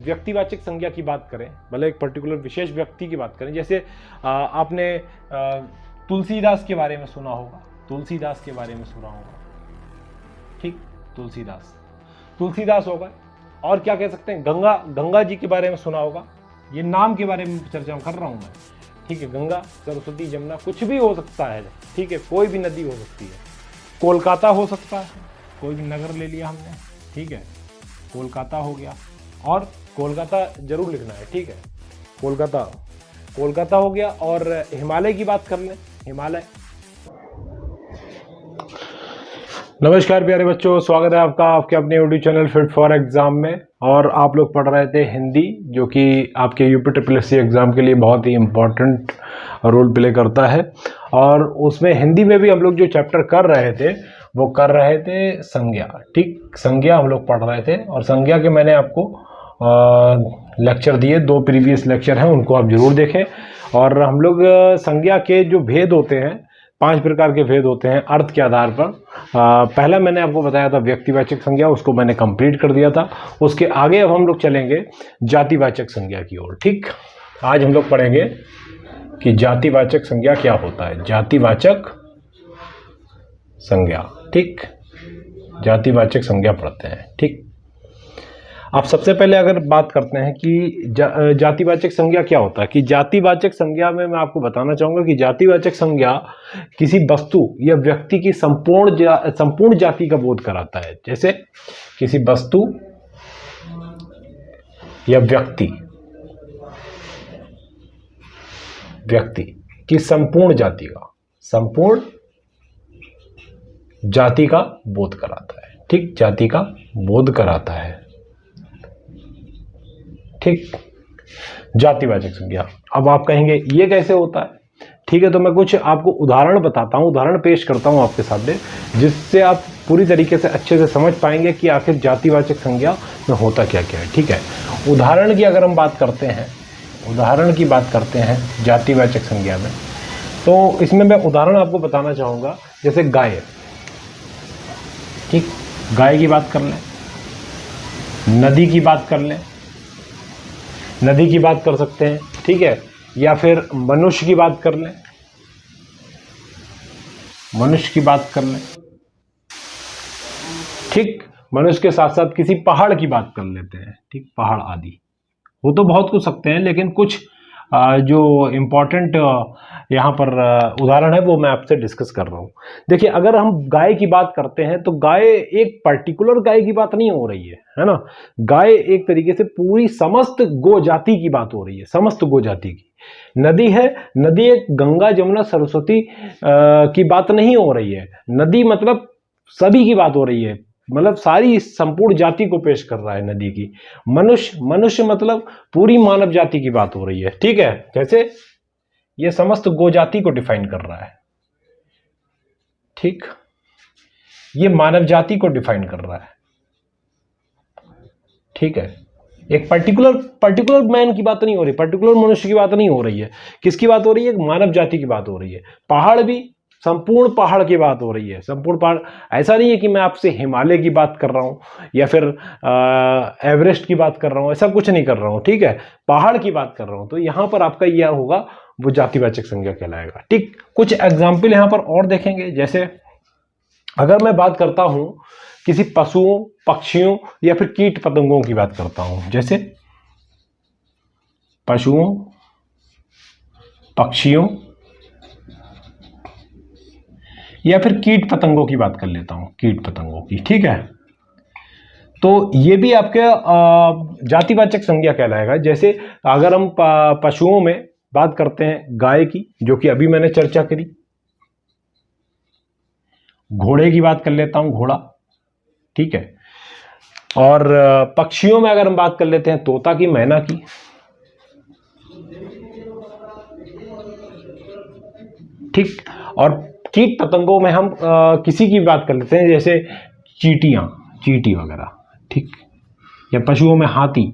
व्यक्तिवाचक संज्ञा की बात करें, मतलब एक पर्टिकुलर विशेष व्यक्ति की बात करें, जैसे आपने तुलसीदास के बारे में सुना होगा, तुलसीदास के बारे में सुना होगा, ठीक, तुलसीदास होगा। और क्या कह सकते हैं, गंगा जी के बारे में सुना होगा। ये नाम के बारे में चर्चा कर रहा हूं मैं, ठीक है। गंगा, सरस्वती, जमुना, कुछ भी हो सकता है, ठीक है, कोई भी नदी हो सकती है। कोलकाता हो सकता है, कोई भी नगर ले लिया हमने, ठीक है, कोलकाता हो गया। और कोलकाता जरूर लिखना है, ठीक है, कोलकाता हो गया। और हिमालय की बात कर लें, हिमालय। नमस्कार प्यारे बच्चों, स्वागत है आपका आपके अपने YouTube channel fit for exam में। और आप लोग पढ़ रहे थे हिंदी, जो कि आपके यूपीएससी एग्जाम के लिए बहुत ही इम्पोर्टेंट रोल प्ले करता है। और उसमें हिंदी में भी हम लोग जो चैप्टर कर रहे थे वो कर रहे थे संज्ञा, ठीक, संज्ञा हम लोग पढ़ रहे थे। और संज्ञा के मैंने आपको लेक्चर दिए, 2 प्रीवियस लेक्चर हैं, उनको आप जरूर देखें। और हम लोग संज्ञा के जो भेद होते हैं, 5 प्रकार के भेद होते हैं अर्थ के आधार पर। पहला मैंने आपको बताया था व्यक्तिवाचक संज्ञा, उसको मैंने कंप्लीट कर दिया था। उसके आगे अब हम लोग चलेंगे जातिवाचक संज्ञा की ओर, ठीक। आज हम लोग पढ़ेंगे कि जातिवाचक संज्ञा क्या होता है, जातिवाचक संज्ञा, ठीक, जातिवाचक संज्ञा पढ़ते हैं, ठीक। आप सबसे पहले अगर बात करते हैं कि जातिवाचक संज्ञा क्या होता है, कि जातिवाचक संज्ञा में मैं आपको बताना चाहूंगा कि जातिवाचक संज्ञा किसी वस्तु या व्यक्ति की संपूर्ण जाति का बोध कराता है। जैसे किसी वस्तु या व्यक्ति की संपूर्ण जाति का बोध कराता है, ठीक, जाति का बोध कराता है, ठीक, जातिवाचक संज्ञा। अब आप कहेंगे ये कैसे होता है, ठीक है, तो मैं कुछ आपको उदाहरण बताता हूं, उदाहरण पेश करता हूं आपके सामने, जिससे आप पूरी तरीके से अच्छे से समझ पाएंगे कि आखिर जातिवाचक संज्ञा में होता क्या क्या है, ठीक है। उदाहरण की अगर हम बात करते हैं, जातिवाचक संज्ञा में, तो इसमें मैं उदाहरण आपको बताना चाहूंगा। जैसे गाय, ठीक, गाय की बात कर लें, नदी की बात कर लें, नदी की बात कर सकते हैं, ठीक है, या फिर मनुष्य की बात कर लें, ठीक, मनुष्य के साथ साथ किसी पहाड़ की बात कर लेते हैं, ठीक, पहाड़ आदि वो तो बहुत कुछ सकते हैं, लेकिन कुछ जो इम्पोर्टेंट यहाँ पर उदाहरण है वो मैं आपसे डिस्कस कर रहा हूँ। देखिए, अगर हम गाय की बात करते हैं तो गाय एक पर्टिकुलर गाय की बात नहीं हो रही है ना। गाय एक तरीके से पूरी समस्त गो जाति की बात हो रही है, समस्त गो जाति की। नदी है, नदी एक गंगा, जमुना, सरस्वती की बात नहीं हो रही है। नदी मतलब सभी की बात हो रही है, मतलब सारी संपूर्ण जाति को पेश कर रहा है नदी की। मनुष्य मतलब पूरी मानव जाति की बात हो रही है, ठीक है। कैसे, ये समस्त गो जाति को डिफाइन कर रहा है, ठीक, ये मानव जाति को डिफाइन कर रहा है, ठीक है। एक पर्टिकुलर मैन की बात नहीं हो रही, पर्टिकुलर मनुष्य की बात नहीं हो रही है। किसकी बात हो रही है, मानव जाति की बात हो रही है। पहाड़ भी, संपूर्ण पहाड़ की बात हो रही है, संपूर्ण पहाड़। ऐसा नहीं है कि मैं आपसे हिमालय की बात कर रहा हूं या फिर एवरेस्ट की बात कर रहा हूं, ऐसा कुछ नहीं कर रहा हूं, ठीक है, पहाड़ की बात कर रहा हूं। तो यहां पर आपका यह होगा, वो जातिवाचक संज्ञा कहलाएगा, ठीक। कुछ एग्जाम्पल यहां पर और देखेंगे। जैसे अगर मैं बात करता हूं किसी पशुओं, पक्षियों या फिर कीट पतंगों की बात करता हूं, जैसे पशुओं, पक्षियों या फिर कीट पतंगों की बात कर लेता हूं, कीट पतंगों की, ठीक है। तो ये भी आपके जातिवाचक संज्ञा कहलाएगा। जैसे अगर हम पशुओं में बात करते हैं गाय की, जो कि अभी मैंने चर्चा करी। घोड़े की बात कर लेता हूं, घोड़ा, ठीक है। और पक्षियों में अगर हम बात कर लेते हैं तोता की, मैना की, ठीक। और कीट पतंगों में हम किसी की बात कर लेते हैं, जैसे चींटी वगैरह, ठीक, या पशुओं में हाथी।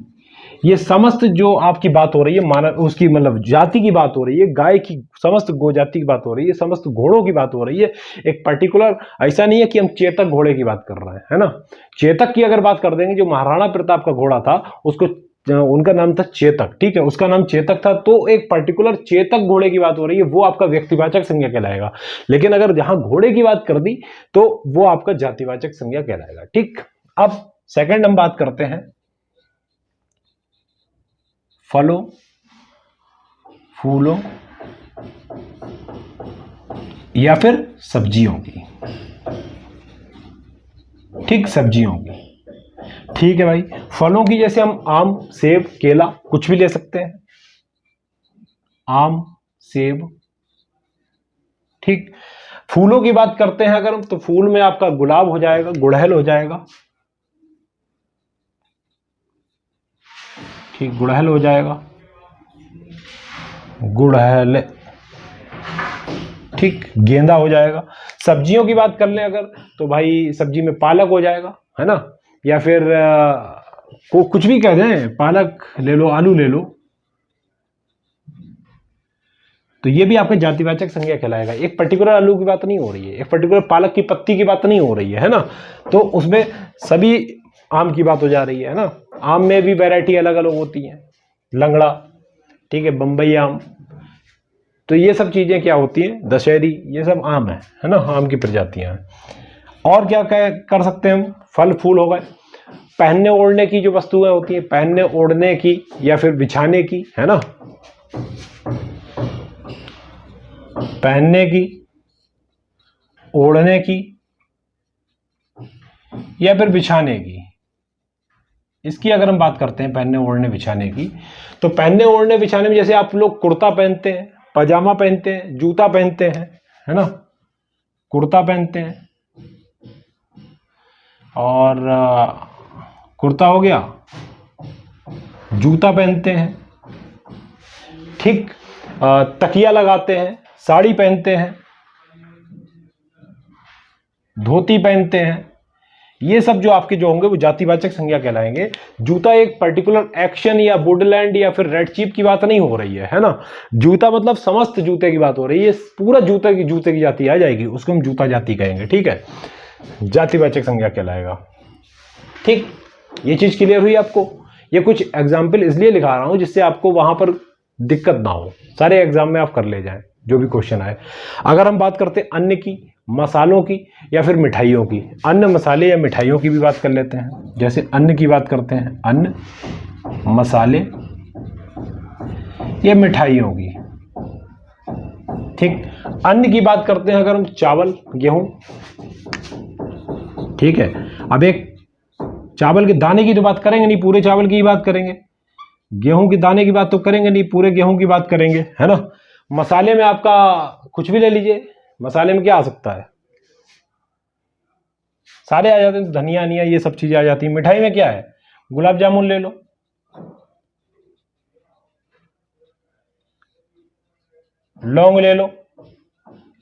ये समस्त जो आपकी बात हो रही है, मानव उसकी मतलब जाति की बात हो रही है, गाय की समस्त गो जाति की बात हो रही है, समस्त घोड़ों की बात हो रही है। एक पर्टिकुलर, ऐसा नहीं है कि हम चेतक घोड़े की बात कर रहे हैं, है ना। चेतक की अगर बात कर देंगे, जो महाराणा प्रताप का घोड़ा था, उसको उनका नाम था चेतक, ठीक है, उसका नाम चेतक था, तो एक पर्टिकुलर चेतक घोड़े की बात हो रही है, वो आपका व्यक्तिवाचक संज्ञा कहलाएगा। लेकिन अगर जहां घोड़े की बात कर दी तो वो आपका जातिवाचक संज्ञा कहलाएगा। ठीक, अब सेकंड हम बात करते हैं फलों, फूलों या फिर सब्जियों की। ठीक, सब्जियों की। ठीक है भाई, फलों की जैसे हम आम, सेब, केला कुछ भी ले सकते हैं, आम, सेब। ठीक, फूलों की बात करते हैं अगर हम, तो फूल में आपका गुलाब हो जाएगा, गुड़हल हो जाएगा। ठीक, गुड़हल हो जाएगा, गुड़हल। ठीक, गेंदा हो जाएगा। सब्जियों की बात कर लें अगर, तो भाई सब्जी में पालक हो जाएगा, है ना, या फिर को कुछ भी कह दें, पालक ले लो, आलू ले लो, तो ये भी आपके जातिवाचक संज्ञा कहलाएगा। एक पर्टिकुलर आलू की बात नहीं हो रही है, एक पर्टिकुलर पालक की पत्ती की बात नहीं हो रही है ना, तो उसमें सभी आम की बात हो जा रही है ना। आम में भी वैरायटी अलग अलग होती है, लंगड़ा, ठीक है, बम्बई आम, तो ये सब चीजें क्या होती हैं, दशहरी, ये सब आम है ना, आम की प्रजातियां हैं। और क्या कर सकते हैं हम, फल फूल हो गए। पहनने ओढ़ने की जो वस्तुएं होती हैं, पहनने ओढ़ने की या फिर बिछाने की, है ना, पहनने की, ओढ़ने की या फिर बिछाने की। इसकी अगर हम बात करते हैं पहनने ओढ़ने बिछाने की, तो पहनने ओढ़ने बिछाने में जैसे आप लोग कुर्ता पहनते हैं, पजामा पहनते हैं, जूता पहनते हैं, है ना, कुर्ता पहनते हैं, और कुर्ता हो गया, जूता पहनते हैं। ठीक, तकिया लगाते हैं, साड़ी पहनते हैं, धोती पहनते हैं। ये सब जो आपके जो होंगे वो जातिवाचक संज्ञा कहलाएंगे। जूता एक पर्टिकुलर एक्शन या वुडलैंड या फिर रेड चीप की बात नहीं हो रही है ना। जूता मतलब समस्त जूते की बात हो रही है, पूरा जूते की जाति आ जाएगी, उसको हम जूता जाति कहेंगे। ठीक है, जातिवाचक संज्ञा कहलाएगा। ठीक, ये चीज क्लियर हुई आपको। ये कुछ एग्जाम्पल इसलिए लिखा रहा हूं जिससे आपको वहां पर दिक्कत ना हो, सारे एग्जाम में आप कर ले जाएं जो भी क्वेश्चन आए। अगर हम बात करते हैं अन्न की, मसालों की या फिर मिठाइयों की, अन्न, मसाले या मिठाइयों की भी बात कर लेते हैं। जैसे अन्न की बात करते हैं, अन्न, मसाले या मिठाइयों की। ठीक, अन्न की बात करते हैं अगर हम, चावल, गेहूं। ठीक है, अब एक चावल के दाने की तो बात करेंगे नहीं, पूरे चावल की ही बात करेंगे। गेहूं के दाने की बात तो करेंगे नहीं, पूरे गेहूं की बात करेंगे, है ना। मसाले में आपका कुछ भी ले लीजिए, मसाले में क्या आ सकता है, सारे आ जाते हैं, धनिया अनिया ये सब चीजें आ जाती हैं। मिठाई में क्या है, गुलाब जामुन ले लो, लौंग ले लो,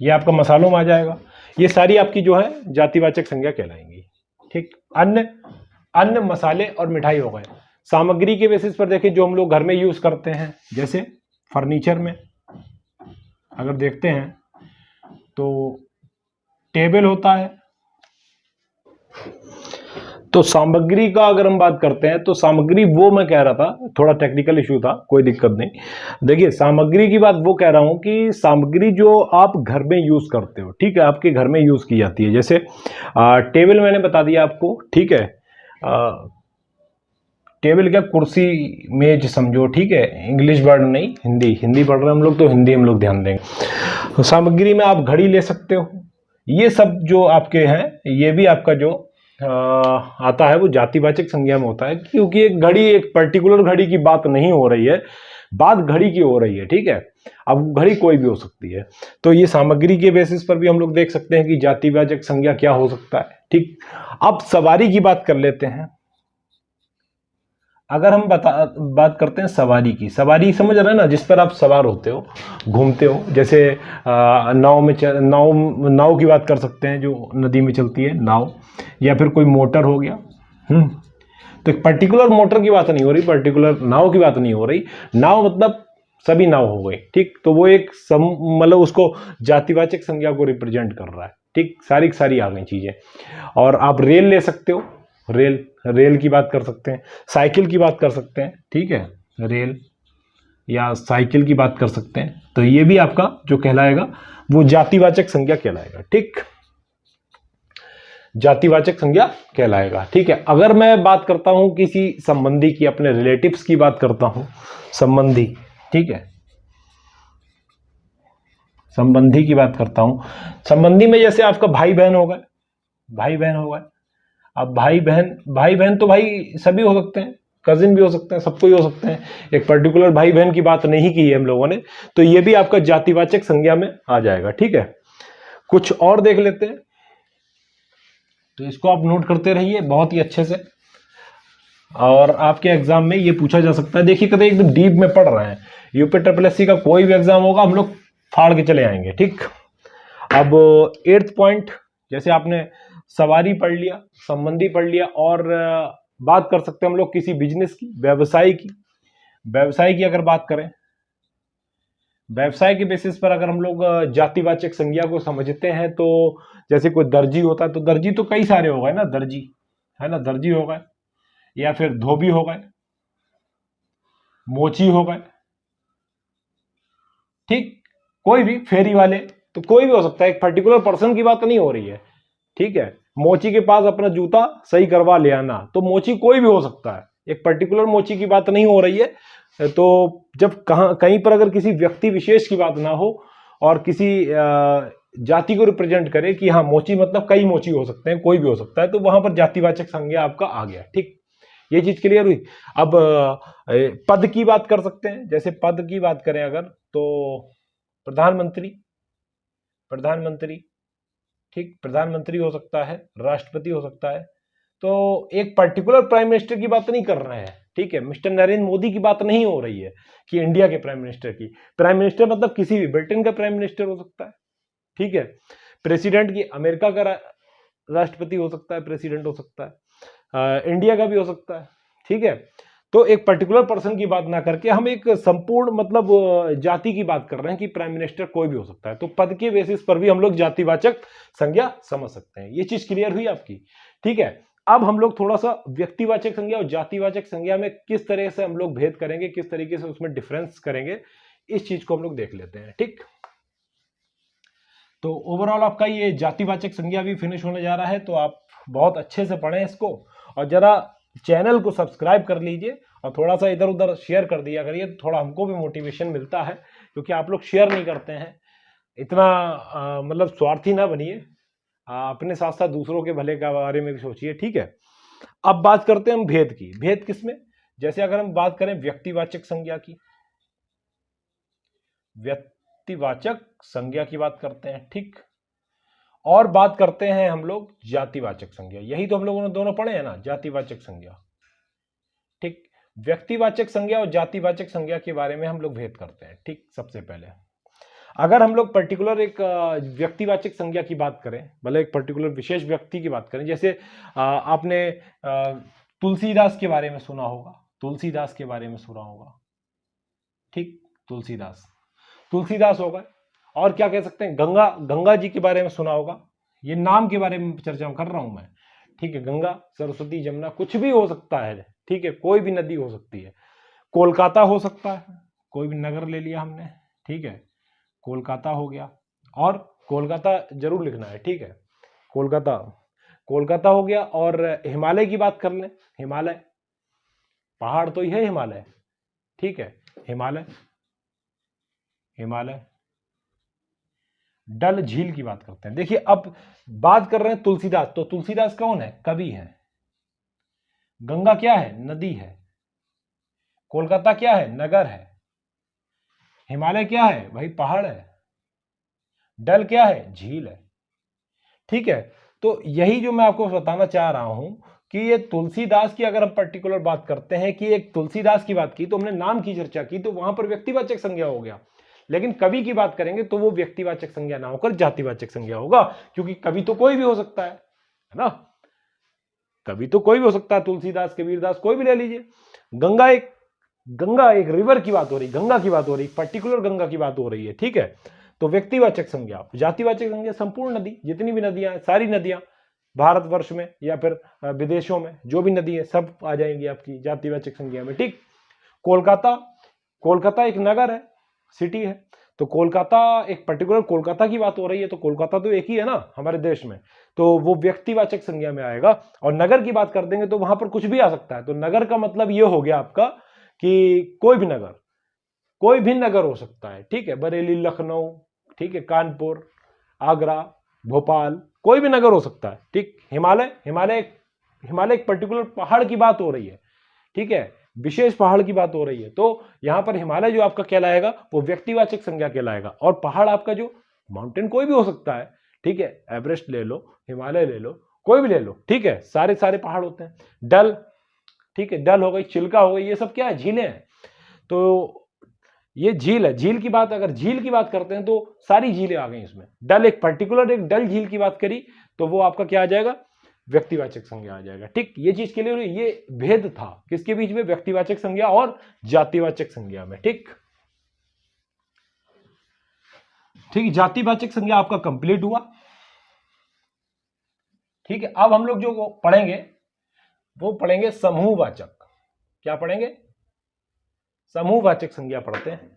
ये आपका मसालों में आ जाएगा। ये सारी आपकी जो है जातिवाचक संज्ञा कहलाएंगी। ठीक, अन्न, मसाले और मिठाई हो गए। सामग्री के बेसिस पर देखें जो हम लोग घर में यूज करते हैं, जैसे फर्नीचर में अगर देखते हैं तो टेबल होता है। तो सामग्री का अगर हम बात करते हैं तो सामग्री, वो मैं कह रहा था, थोड़ा टेक्निकल इशू था, कोई दिक्कत नहीं। देखिए सामग्री की बात वो कह रहा हूं कि सामग्री जो आप घर में यूज करते हो, ठीक है, आपके घर में यूज की जाती है। जैसे टेबल मैंने बता दिया आपको, ठीक है, टेबल क्या, कुर्सी, मेज समझो, ठीक है, इंग्लिश वर्ड नहीं, हिंदी पढ़ रहे हैं हम लोग तो हिंदी हम लोग ध्यान देंगे। तो सामग्री में आप घड़ी ले सकते हो। ये सब जो आपके हैं, ये भी आपका जो आता है वो जातिवाचक संज्ञा में होता है, क्योंकि एक घड़ी, एक पर्टिकुलर घड़ी की बात नहीं हो रही है, बात घड़ी की हो रही है। ठीक है, अब घड़ी कोई भी हो सकती है। तो ये सामग्री के बेसिस पर भी हम लोग देख सकते हैं कि जातिवाचक संज्ञा क्या हो सकता है। ठीक, अब सवारी की बात कर लेते हैं। अगर हम बात करते हैं सवारी की, सवारी समझ रहे हैं ना, जिस पर आप सवार होते हो, घूमते हो। जैसे नाव की बात कर सकते हैं, जो नदी में चलती है नाव, या फिर कोई मोटर हो गया। तो एक पर्टिकुलर मोटर की बात नहीं हो रही, पर्टिकुलर नाव की बात नहीं हो रही। नाव मतलब सभी नाव हो गई। ठीक, तो वो एक मतलब उसको जातिवाचक संज्ञा को रिप्रेजेंट कर रहा है। ठीक, सारी की सारी आ गई चीजें। और आप रेल ले सकते हो, रेल, रेल की बात कर सकते हैं, साइकिल की बात कर सकते हैं, ठीक है, रेल या साइकिल की बात कर सकते हैं। तो ये भी आपका जो कहलाएगा वो जातिवाचक संज्ञा कहलाएगा, ठीक, जातिवाचक संज्ञा कहलाएगा, ठीक है। अगर मैं बात करता हूं किसी संबंधी की, अपने रिलेटिव्स की बात करता हूं, संबंधी, ठीक है, संबंधी की बात करता हूं, संबंधी में जैसे आपका भाई बहन हो गए, भाई बहन हो गए। अब भाई बहन तो भाई सभी हो सकते हैं, कजिन भी हो सकते हैं, सबको ही हो सकते हैं, एक पर्टिकुलर भाई बहन की बात नहीं की है हम लोगों ने, तो ये भी आपका जातिवाचक संज्ञा में आ जाएगा, ठीक है। कुछ और देख लेते हैं, तो इसको आप नोट करते रहिए बहुत ही अच्छे से, और आपके एग्जाम में ये पूछा जा सकता है। देखिए कभी एकदम डीप में पढ़ रहे हैं, यूपी ट्रिपल का कोई भी एग्जाम होगा हम लोग फाड़ के चले आएंगे, ठीक। अब 8th पॉइंट, जैसे आपने सवारी पढ़ लिया, संबंधी पढ़ लिया, और बात कर सकते हैं हम लोग किसी बिजनेस की, व्यवसाय की। व्यवसाय की अगर बात करें, व्यवसाय के बेसिस पर अगर हम लोग जातिवाचक संज्ञा को समझते हैं, तो जैसे कोई दर्जी होता है, तो दर्जी तो कई सारे हो गए ना, दर्जी है ना, दर्जी हो गए, या फिर धोबी हो गए, मोची हो गए, ठीक, कोई भी फेरी वाले, तो कोई भी हो सकता है, एक पर्टिकुलर पर्सन की बात नहीं हो रही है, ठीक है। मोची के पास अपना जूता सही करवा ले आना, तो मोची कोई भी हो सकता है, एक पर्टिकुलर मोची की बात नहीं हो रही है। तो जब कहीं पर अगर किसी व्यक्ति विशेष की बात ना हो और किसी जाति को रिप्रेजेंट करे कि हाँ मोची मतलब कई मोची हो सकते हैं, कोई भी हो सकता है, तो वहां पर जातिवाचक संज्ञा आपका आ गया, ठीक, ये चीज क्लियर हुई। अब पद की बात कर सकते हैं, जैसे पद की बात करें अगर, तो प्रधानमंत्री, प्रधानमंत्री, ठीक, प्रधानमंत्री हो सकता है, राष्ट्रपति हो सकता है। तो एक पर्टिकुलर प्राइम मिनिस्टर की बात नहीं कर रहे हैं, ठीक है, मिस्टर नरेंद्र मोदी की बात नहीं हो रही है कि इंडिया के प्राइम मिनिस्टर की। प्राइम मिनिस्टर मतलब किसी भी ब्रिटेन का प्राइम मिनिस्टर हो सकता है, ठीक है। प्रेसिडेंट की अमेरिका का राष्ट्रपति हो सकता है, प्रेसिडेंट हो सकता है, इंडिया का भी हो सकता है, ठीक है। तो एक पर्टिकुलर पर्सन की बात ना करके हम एक संपूर्ण मतलब जाति की बात कर रहे हैं कि प्राइम मिनिस्टर कोई भी हो सकता है, तो पद के बेसिस पर भी हम लोग जातिवाचक संज्ञा समझ सकते हैं। ये चीज क्लियर हुई आपकी, ठीक है। अब हम लोग थोड़ा सा व्यक्तिवाचक संज्ञा और जातिवाचक संज्ञा में किस तरह से हम लोग भेद करेंगे, किस तरीके से उसमें डिफरेंस करेंगे, इस चीज को हम लोग देख लेते हैं, ठीक। तो ओवरऑल आपका ये जातिवाचक संज्ञा भी फिनिश होने जा रहा है, तो आप बहुत अच्छे से पढ़ें इसको, और जरा चैनल को सब्सक्राइब कर लीजिए और थोड़ा सा इधर उधर शेयर कर दिया करिए, तो थोड़ा हमको भी मोटिवेशन मिलता है, क्योंकि आप लोग शेयर नहीं करते हैं इतना। मतलब स्वार्थी ना बनिए, अपने साथ साथ दूसरों के भले के बारे में भी सोचिए, ठीक है। अब बात करते हैं हम भेद की। भेद किसमें, जैसे अगर हम बात करें व्यक्तिवाचक संज्ञा की, व्यक्तिवाचक संज्ञा की बात करते हैं, ठीक, और बात करते हैं हम लोग जातिवाचक संज्ञा। यही तो हम लोगों ने दोनों पढ़े हैं ना, जातिवाचक संज्ञा, ठीक। व्यक्तिवाचक संज्ञा और जातिवाचक संज्ञा के बारे में हम लोग भेद करते हैं, ठीक। सबसे पहले अगर हम लोग पर्टिकुलर एक व्यक्तिवाचक संज्ञा की बात करें, भले एक पर्टिकुलर विशेष व्यक्ति की बात करें, जैसे आपने तुलसीदास के बारे में सुना होगा, तुलसीदास के बारे में सुना होगा, ठीक, तुलसीदास, तुलसीदास हो गए। और क्या कह सकते हैं, गंगा, गंगा जी के बारे में सुना होगा, ये नाम के बारे में चर्चा कर रहा हूं मैं, ठीक है। गंगा, सरस्वती, जमुना, कुछ भी हो सकता है, ठीक है, कोई भी नदी हो सकती है। कोलकाता हो सकता है, कोई भी नगर ले लिया हमने, ठीक है, कोलकाता हो गया, और कोलकाता जरूर लिखना है, ठीक है, कोलकाता, कोलकाता हो गया। और हिमालय की बात कर लें, हिमालय, पहाड़ तो ही है हिमालय, ठीक है, हिमालय, हिमालय। डल झील की बात करते हैं। देखिए अब बात कर रहे हैं तुलसीदास, तो तुलसीदास कौन है, कवि है। गंगा क्या है, नदी है। कोलकाता क्या है, नगर है। हिमालय क्या है, भाई पहाड़ है। डल क्या है, झील है, ठीक है। तो यही जो मैं आपको बताना चाह रहा हूं कि ये तुलसीदास की अगर हम पर्टिकुलर बात करते हैं कि एक तुलसीदास की बात की, तो हमने नाम की चर्चा की, तो वहां पर व्यक्तिवाचक संज्ञा हो गया। लेकिन कवि की बात करेंगे तो वो व्यक्तिवाचक संज्ञा ना होकर जातिवाचक संज्ञा होगा, क्योंकि कवि तो कोई भी हो सकता है ना, कवि तो कोई भी हो सकता है, तुलसीदास, कबीरदास, कोई भी ले लीजिए। गंगा एक रिवर की बात हो रही, गंगा की बात हो रही, पर्टिकुलर गंगा की बात हो रही है, ठीक है। तो व्यक्तिवाचक संज्ञा। जातिवाचक संज्ञा संपूर्ण नदी, जितनी भी नदियां, सारी नदियां, भारतवर्ष में या फिर विदेशों में जो भी नदी है सब आ जाएंगी आपकी जातिवाचक संज्ञा में। ठीक, कोलकाता, कोलकाता एक नगर है, सिटी है, तो कोलकाता एक पर्टिकुलर कोलकाता की बात हो रही है, तो कोलकाता तो एक ही है ना हमारे देश में, तो वो व्यक्तिवाचक संज्ञा में आएगा। और नगर की बात कर देंगे तो वहां पर कुछ भी आ सकता है। तो नगर का मतलब ये हो गया आपका कि कोई भी नगर, कोई भी नगर हो सकता है। ठीक है, बरेली, लखनऊ, ठीक है, कानपुर, आगरा, भोपाल, कोई भी नगर हो सकता है। ठीक, हिमालय, हिमालय एक पर्टिकुलर पहाड़ की बात हो रही है। ठीक है, विशेष पहाड़ की बात हो रही है, तो यहां पर हिमालय जो आपका कहलाएगा वो व्यक्तिवाचक संज्ञा कहलाएगा। और पहाड़ आपका जो माउंटेन कोई भी हो सकता है। ठीक है, एवरेस्ट ले लो, हिमालय ले लो, कोई भी ले लो। ठीक है, सारे सारे पहाड़ होते हैं। डल, ठीक है, डल हो गई, चिल्का हो गई, ये सब क्या है, झीलें हैं। तो ये झील है। झील की बात, अगर झील की बात करते हैं तो सारी झीलें आ गई इसमें। डल एक पर्टिकुलर एक डल झील की बात करी तो वो आपका क्या आ जाएगा, व्यक्तिवाचक संज्ञा आ जाएगा। ठीक, ये चीज के लिए ये भेद था किसके बीच में, व्यक्तिवाचक संज्ञा और जातिवाचक संज्ञा में। ठीक, ठीक, जातिवाचक संज्ञा आपका कंप्लीट हुआ। ठीक है, अब हम लोग जो पढ़ेंगे वो पढ़ेंगे समूहवाचक। क्या पढ़ेंगे, समूहवाचक संज्ञा पढ़ते हैं।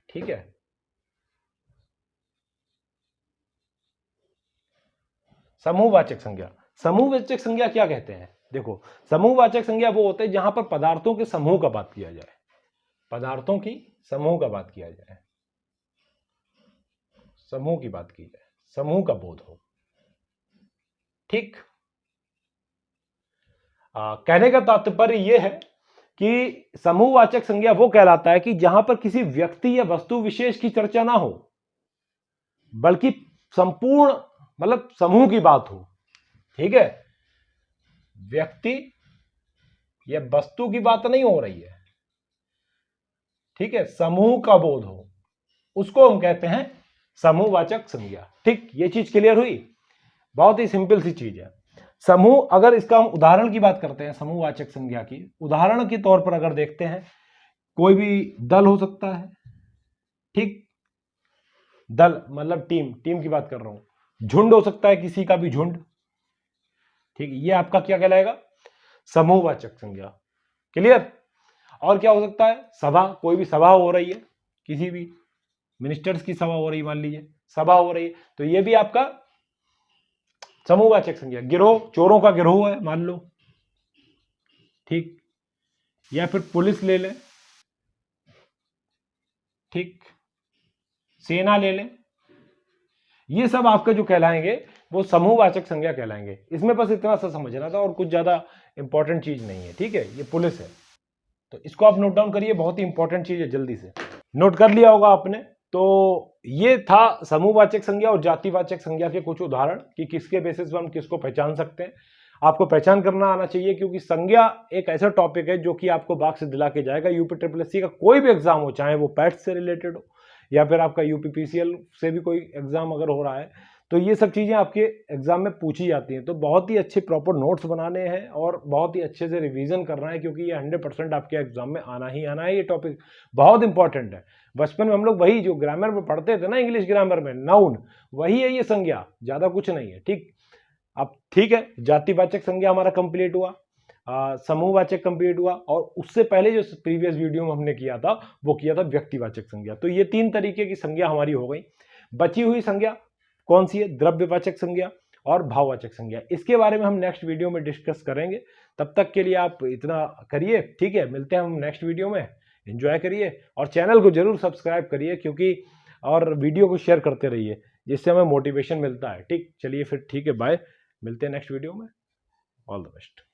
ठीक है, समूहवाचक संज्ञा, समूहवाचक संज्ञा क्या कहते हैं, देखो समूहवाचक संज्ञा वो होते हैं जहां पर पदार्थों के समूह का बात किया जाए, पदार्थों की समूह का बात किया जाए, समूह की बात की जाए, समूह का बोध हो। ठीक, कहने का तात्पर्य यह है कि समूहवाचक संज्ञा वो कहलाता है कि जहां पर किसी व्यक्ति या वस्तु विशेष की चर्चा ना हो, बल्कि संपूर्ण मतलब समूह की बात हो। ठीक है, व्यक्ति या वस्तु की बात नहीं हो रही है। ठीक है, समूह का बोध हो, उसको हम कहते हैं समूहवाचक संज्ञा। ठीक, ये चीज क्लियर हुई, बहुत ही सिंपल सी चीज है। समूह, अगर इसका हम उदाहरण की बात करते हैं समूहवाचक संज्ञा की, उदाहरण के तौर पर अगर देखते हैं, कोई भी दल हो सकता है। ठीक, दल मतलब टीम, टीम की बात कर रहा हूं। झुंड हो सकता है, किसी का भी झुंड। ठीक, ये आपका क्या कहलाएगा, समूहवाचक संज्ञा। क्लियर। और क्या हो सकता है, सभा, कोई भी सभा हो रही है, किसी भी मिनिस्टर्स की सभा हो रही, मान लीजिए सभा हो रही है, तो ये भी आपका समूहवाचक संज्ञा। गिरोह, चोरों का गिरोह है मान लो। ठीक, या फिर पुलिस ले लें। ठीक, सेना ले लें, ये सब आपके जो कहलाएंगे वो समूहवाचक संज्ञा कहलाएंगे। इसमें बस इतना सा समझना था और कुछ ज्यादा इंपॉर्टेंट चीज नहीं है। ठीक है, ये पुलिस है तो इसको आप नोट डाउन करिए, बहुत ही इंपॉर्टेंट चीज है, जल्दी से नोट कर लिया होगा आपने। तो ये था समूहवाचक संज्ञा और जातिवाचक संज्ञा के कुछ उदाहरण कि किसके बेसिस पर हम किसको पहचान सकते हैं। आपको पहचान करना आना चाहिए, क्योंकि संज्ञा एक ऐसा टॉपिक है जो कि आपको मार्क्स दिला के जाएगा। यूपी ट्रिपल का कोई भी एग्जाम हो, चाहे वो पैट से रिलेटेड हो या फिर आपका यूपीपीसीएल से भी कोई एग्जाम अगर हो रहा है, तो ये सब चीज़ें आपके एग्जाम में पूछी जाती हैं। तो बहुत ही अच्छे प्रॉपर नोट्स बनाने हैं और बहुत ही अच्छे से रिवीजन करना है, क्योंकि ये 100% आपके एग्जाम में आना ही आना है। ये टॉपिक बहुत इंपॉर्टेंट है। बचपन में हम लोग वही जो ग्रामर में पढ़ते थे ना, इंग्लिश ग्रामर में, नाउन, वही है ये संज्ञा, ज़्यादा कुछ नहीं है। ठीक, अब ठीक है, जातिवाचक संज्ञा हमारा कंप्लीट हुआ, समूहवाचक कंप्लीट हुआ, और उससे पहले जो प्रीवियस वीडियो में हमने किया था वो किया था व्यक्तिवाचक संज्ञा। तो ये 3 तरीके की संज्ञा हमारी हो गई। बची हुई संज्ञा कौन सी है, द्रव्यवाचक संज्ञा और भाववाचक संज्ञा। इसके बारे में हम नेक्स्ट वीडियो में डिस्कस करेंगे। तब तक के लिए आप इतना करिए। ठीक है, मिलते हैं हम नेक्स्ट वीडियो में। एंजॉय करिए और चैनल को जरूर सब्सक्राइब करिए, क्योंकि और वीडियो को शेयर करते रहिए, जिससे हमें मोटिवेशन मिलता है। ठीक, चलिए फिर ठीक है, बाय, मिलते हैं नेक्स्ट वीडियो में। All the best.